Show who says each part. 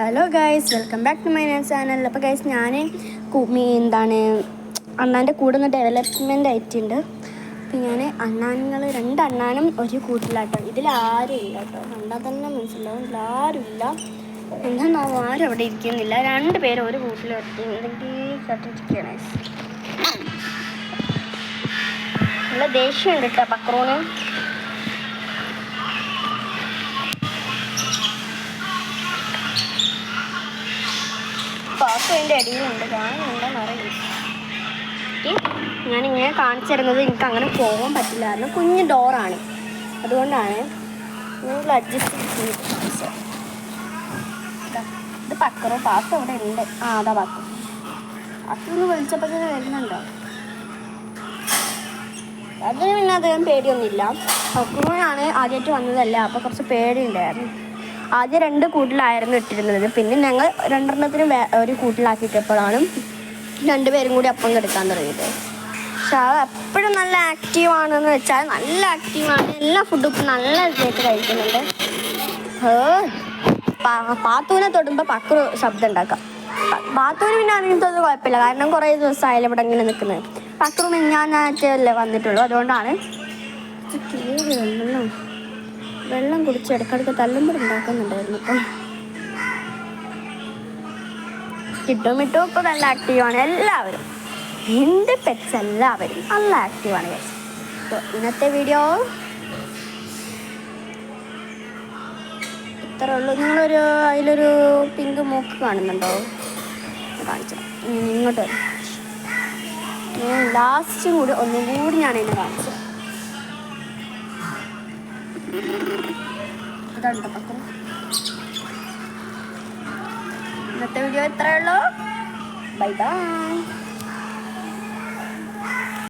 Speaker 1: Hello guys, welcome back to my channel. അപ്പോൾ guys ഞാൻ അണ്ണാൻ്റെ കൂടെ ഒന്ന് ഡെവലപ്മെൻ്റ് ആയിട്ടുണ്ട്. അപ്പോൾ ഞാൻ രണ്ട് അണ്ണാനും ഒരു കൂട്ടിലാട്ടോ. ഇതിലാരും ഇല്ല കേട്ടോ, കണ്ടാൽ തന്നെ മനസ്സിലാവും ഇതിലാരുമില്ല. എന്താണോ ആരും അവിടെ ഇരിക്കുന്നില്ല, 2 പേര് ഒരു കൂട്ടിൽ കേട്ടിരിക്കുകയാണ്. നല്ല ദേഷ്യമുണ്ട് കേട്ടോ പക്രൂന്. പാത്തു അതിൻ്റെ അടിയിലുണ്ട്, കാണുന്നുണ്ടെന്ന് അറിയില്ല. ഞാനിങ്ങനെ കാണിച്ചു തരുന്നത് എനിക്ക് അങ്ങനെ പോകാൻ പറ്റില്ലായിരുന്നു, കുഞ്ഞ് ഡോറാണ്, അതുകൊണ്ടാണ് നിങ്ങൾ അഡ്ജസ്റ്റ് ചെയ്ത്. ഇത് പക്കറോ പാത്തു അവിടെ ഉണ്ട്. അതാ പാത്തു. പാത്തു വിളിച്ചപ്പോൾ വരുന്നുണ്ടോ? അതിന് പിന്നെ അധികം പേടിയൊന്നുമില്ല. പക്രൂനാണ് ആദ്യമായിട്ട് വന്നതല്ല, അപ്പോൾ കുറച്ച് പേടിയുണ്ടായിരുന്നു. ആദ്യം 2 കൂട്ടിലായിരുന്നു ഇട്ടിരുന്നത്, പിന്നെ ഞങ്ങൾ 2 ഒരു കൂട്ടിലാക്കിയിട്ടപ്പോഴാണ് 2 പേരും കൂടി അപ്പം കെടുക്കാൻ തുടങ്ങിയത്. പക്ഷെ അത് എപ്പോഴും നല്ല ആക്റ്റീവാണെന്ന് വെച്ചാൽ നല്ല ആക്റ്റീവാണ്. എല്ലാ ഫുഡും ഇപ്പം നല്ല ഇതായിട്ട് കഴിക്കുന്നുണ്ട്. പാത്തുവിനെ തൊടുമ്പോൾ പക്രു ശബ്ദം ഉണ്ടാക്കാം. പാത്തുവിന് പിന്നെ അങ്ങനത്തൊന്നും കുഴപ്പമില്ല, കാരണം കുറേ ദിവസമായാലും ഇവിടെ ഇങ്ങനെ നിൽക്കുന്നത്. പക്രു മിഞ്ഞാന്നാറ്റല്ലേ വന്നിട്ടുള്ളൂ, അതുകൊണ്ടാണ്. വെള്ളം കുടിച്ച് ഇടയ്ക്കിടയ്ക്ക് തല്ലുമ്പോൾ ഉണ്ടാക്കുന്നുണ്ടായിരുന്നു. ഇപ്പം മിട്ടും ഇപ്പോൾ നല്ല ആക്റ്റീവാണ്. എല്ലാവരും എൻ്റെ പെറ്റ്സ് എല്ലാവരും നല്ല ആക്റ്റീവാണ്. അപ്പോൾ ഇന്നത്തെ വീഡിയോ ഇത്രേ ഉള്ളൂ. അതിലൊരു പിങ്ക് മൂക്ക് കാണുന്നുണ്ടോ? കാണിച്ചു ഇങ്ങോട്ട് ലാസ്റ്റും കൂടി ഒന്നും കൂടി ഞാനതിനെ കാണിച്ചു. ഇതുണ്ട് പക്കം. ഇന്നത്തെ വീഡിയോ ഇത്രയേ ഉള്ളൂ. Bye bye.